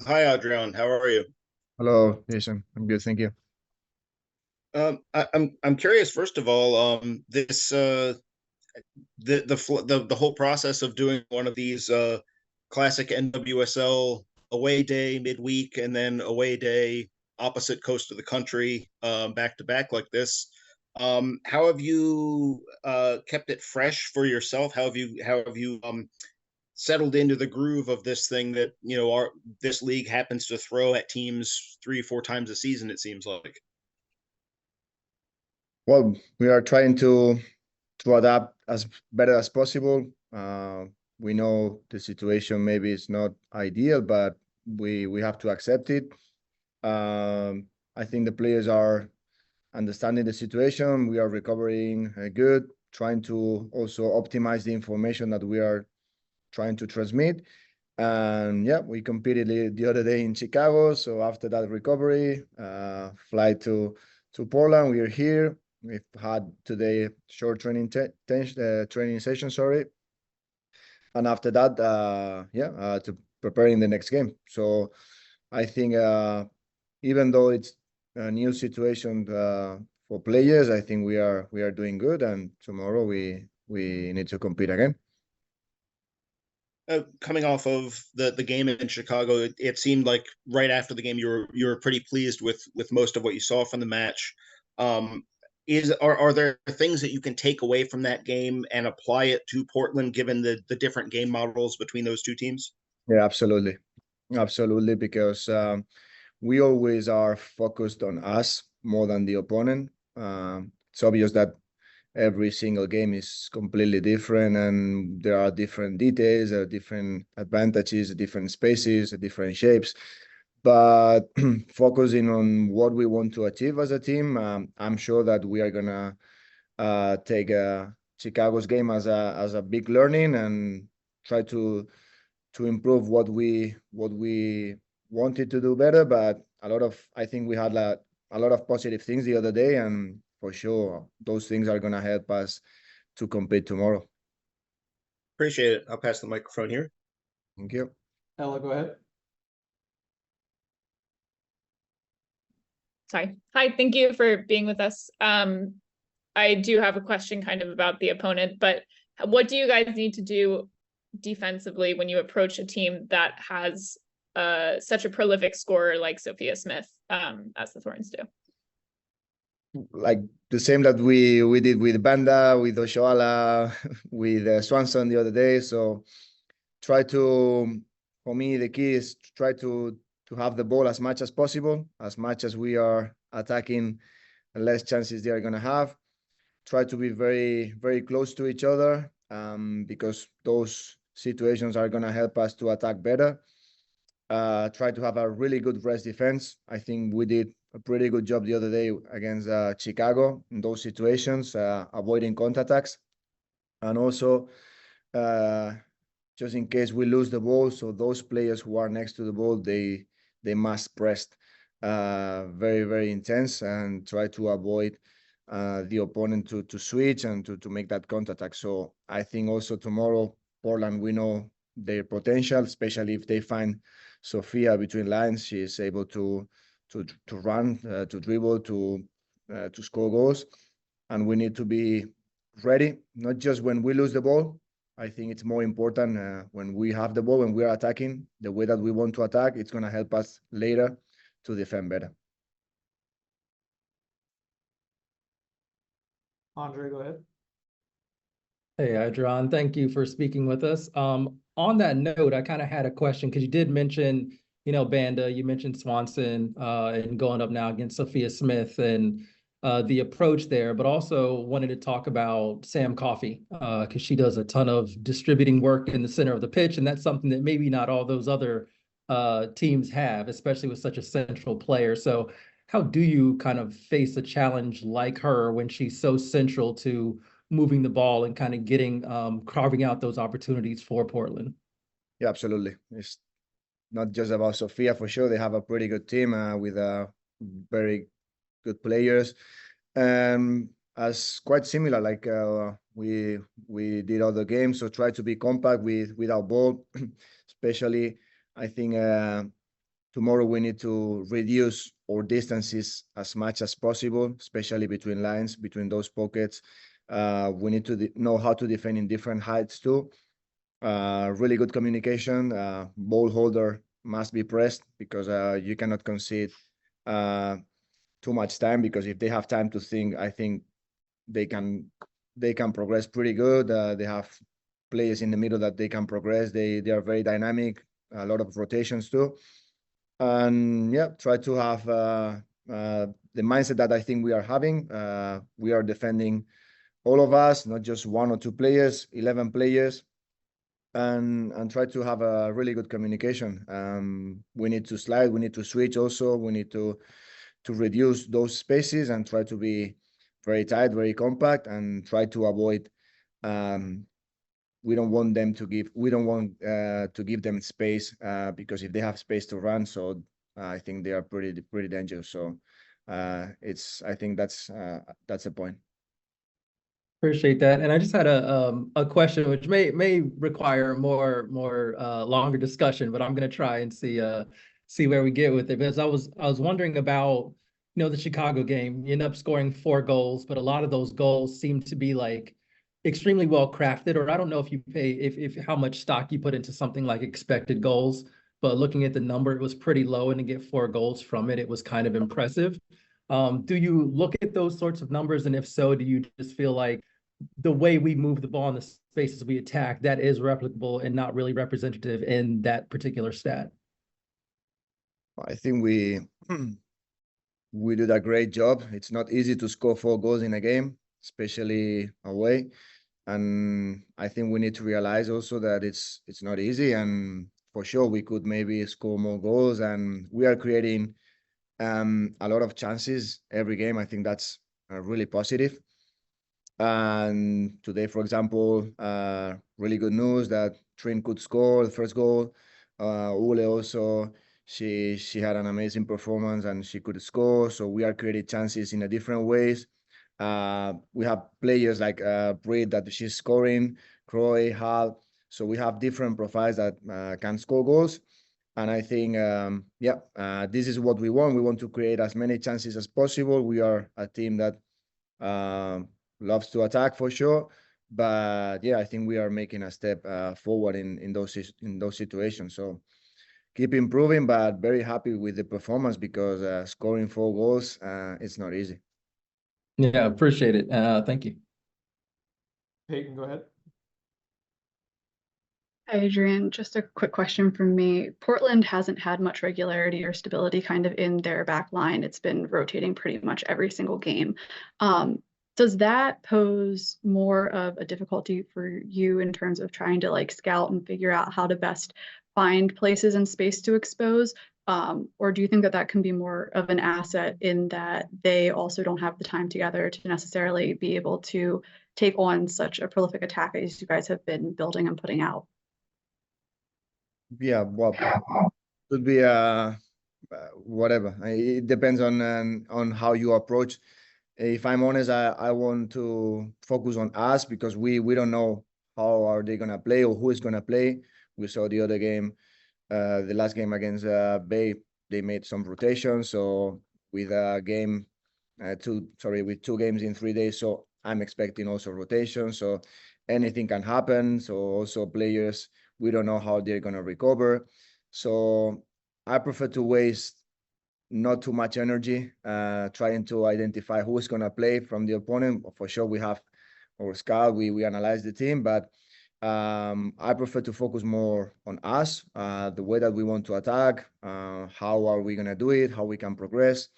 Hi, Adrián. How are you? Hello, Jason. I'm good, thank you. I'm curious. First of all, this the whole process of doing one of these classic NWSL away day midweek and then away day opposite coast of the country, back to back like this. How have you kept it fresh for yourself? How have you settled into the groove of this thing that this league happens to throw at teams 3 or 4 times a season? It seems like. Well, we are trying to adapt as better as possible. We know the situation maybe is not ideal, but we have to accept it. I think the players are understanding the situation. We are recovering good, trying to also optimize the information that we are trying to transmit. And yeah, we competed the other day in Chicago. So after that recovery, flight to Portland, we are here. We've had today short training session, sorry. And after that, to preparing the next game. So I think even though it's a new situation for players, I think we are doing good. And tomorrow we need to compete again. Coming off of the game in Chicago, it seemed like right after the game you were pretty pleased with most of what you saw from the match. Um, are there things that you can take away from that game and apply it to Portland, given the different game models between those two teams? Yeah, absolutely. Absolutely, because we always are focused on us more than the opponent. It's obvious that every single game is completely different and there are different details, there are different advantages, different spaces, different shapes. But focusing on what we want to achieve as a team, I'm sure that we are gonna take Chicago's game as a big learning and try to improve what we wanted to do better. But I think we had a lot of positive things the other day, and for sure those things are gonna help us to compete tomorrow. Appreciate it. I'll pass the microphone here. Thank you. Ella, go ahead. Sorry. Hi, thank you for being with us. I do have a question kind of about the opponent, but what do you guys need to do defensively when you approach a team that has such a prolific scorer like Sophia Smith, as the Thorns do? Like the same that we did with Banda, with Oshoala, with Swanson the other day. So try to, for me, the key is to try to have the ball as much as possible, as much as we are attacking, the less chances they are going to have. Try to be very, very close to each other, because those situations are going to help us to attack better. Try to have a really good rest defense. I think we did a pretty good job the other day against Chicago in those situations, avoiding counterattacks. And also, just in case we lose the ball, so those players who are next to the ball, they must press very, very intense and try to avoid the opponent to switch and to make that counterattack. So I think also tomorrow, Portland, we know their potential, especially if they find Sophia between lines. She is able to run, to dribble, to score goals, and we need to be ready, not just when we lose the ball. I think it's more important when we have the ball, when we are attacking the way that we want to attack. It's going to help us later to defend better. Andre, go ahead. Hey, Adrián, thank you for speaking with us. On that note, I kind of had a question because you did mention, Banda, you mentioned Swanson and going up now against Sophia Smith and the approach there, but also wanted to talk about Sam Coffey because she does a ton of distributing work in the center of the pitch, and that's something that maybe not all those other teams have, especially with such a central player. So how do you kind of face a challenge like her when she's so central to moving the ball and kind of getting carving out those opportunities for Portland? Yeah, absolutely. It's not just about Sofia, for sure. They have a pretty good team with very good players. As quite similar, like we did other games, so try to be compact with our ball. Especially, I think tomorrow we need to reduce our distances as much as possible, especially between lines, between those pockets. We need to know how to defend in different heights too. Really good communication. Ball holder must be pressed because you cannot concede too much time, because if they have time to think, I think they can progress pretty good. They have players in the middle that they can progress. They are very dynamic, a lot of rotations too. And yeah, try to have the mindset that I think we are having. We are defending all of us, not just one or two players, 11 players, and try to have a really good communication. We need to slide, we need to switch also, we need to reduce those spaces and try to be very tight, very compact, and try to avoid we don't want to give them space, because if they have space to run, so I think they are pretty dangerous. So I think that's the point. Appreciate that. And I just had a question which may require more longer discussion, but I'm gonna try and see where we get with it. Because I was wondering about, the Chicago game. You end up scoring 4 goals, but a lot of those goals seem to be like extremely well crafted, or I don't know if you if how much stock you put into something like expected goals, but looking at the number, it was pretty low, and to get 4 goals from it was kind of impressive. Do you look at those sorts of numbers? And if so, do you just feel like the way we move the ball in the spaces we attack, that is replicable and not really representative in that particular stat? I think we did a great job. It's not easy to score 4 goals in a game, especially away. And I think we need to realize also that it's not easy. And for sure, we could maybe score more goals. And we are creating a lot of chances every game. I think that's really positive. And today, for example, really good news that Trin could score the first goal. Ule also, she had an amazing performance and she could score. So we are creating chances in a different ways. We have players like Breed that she's scoring, Croy, Hal. So we have different profiles that can score goals. And I think, this is what we want. We want to create as many chances as possible. We are a team that loves to attack for sure. But yeah, I think we are making a step forward in those situations. So keep improving, but very happy with the performance, because scoring 4 goals, it's not easy. Yeah, appreciate it. Thank you. Peyton, go ahead. Hi, Adrián. Just a quick question from me. Portland hasn't had much regularity or stability kind of in their back line. It's been rotating pretty much every single game. Does that pose more of a difficulty for you in terms of trying to like scout and figure out how to best find places and space to expose? Or do you think that that can be more of an asset in that they also don't have the time together to necessarily be able to take on such a prolific attack as you guys have been building and putting out? Yeah, well, could be whatever. It depends on how you approach. If I'm honest, I want to focus on us, because we don't know how are they gonna play or who is gonna play. We saw the other game, the last game against Bay, they made some rotations. So with with 2 games in 3 days, so I'm expecting also rotations. So anything can happen. So also players, we don't know how they're gonna recover. So I prefer to waste not too much energy trying to identify who is gonna play from the opponent. For sure, we have our scout, we analyze the team, but I prefer to focus more on us, the way that we want to attack, how are we gonna do it, how we can progress,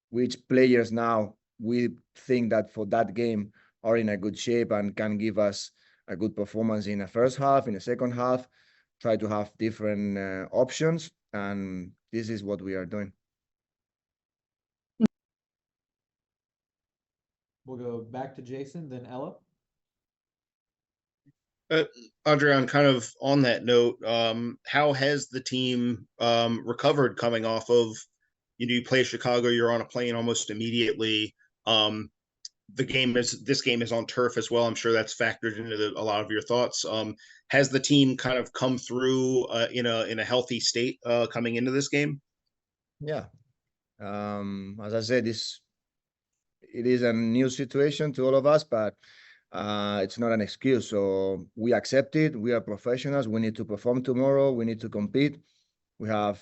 which players now we think that for that game are in a good shape and can give us a good performance in the first half, in the second half. Try to have different options, and this is what we are doing. We'll go back to Jason, then Ella. Adrián, kind of on that note, how has the team recovered coming off of, you play Chicago, you're on a plane almost immediately. this game is on turf as well. I'm sure that's factored into a lot of your thoughts. Has the team kind of come through in a healthy state coming into this game? Yeah. As I said, it is a new situation to all of us, but it's not an excuse. So we accept it. We are professionals. We need to perform tomorrow. We need to compete. We have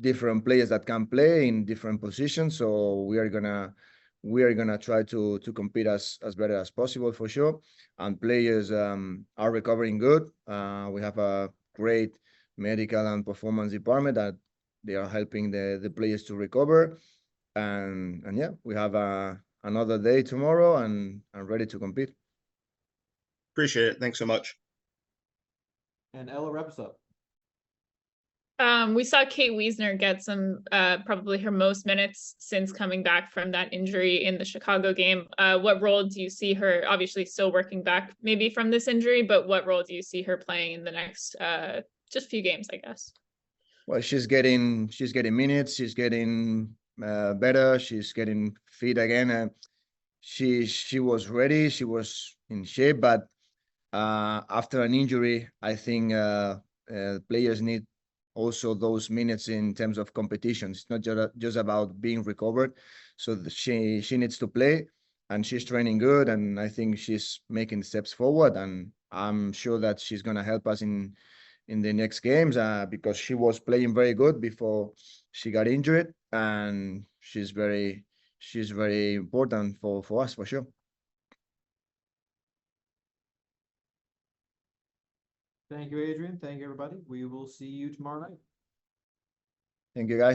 different players that can play in different positions. So we are gonna try to compete as better as possible for sure. And players are recovering good. We have a great medical and performance department that they are helping the players to recover. And yeah, we have another day tomorrow and ready to compete. Appreciate it. Thanks so much. And Ella wraps up. We saw Kate Wiesner get some, probably her most minutes since coming back from that injury in the Chicago game. What role do you see her, obviously still working back maybe from this injury, but what role do you see her playing in the next just few games, I guess? Well, she's getting minutes. She's getting better. She's getting fit again. She was ready. She was in shape, but after an injury, I think players need also those minutes in terms of competition. It's not just about being recovered. So she needs to play, and she's training good, and I think she's making steps forward, and I'm sure that she's gonna help us in the next games because she was playing very good before she got injured, and she's very important for us for sure. Thank you, Adrian. Thank you, everybody. We will see you tomorrow night. Thank you, guys.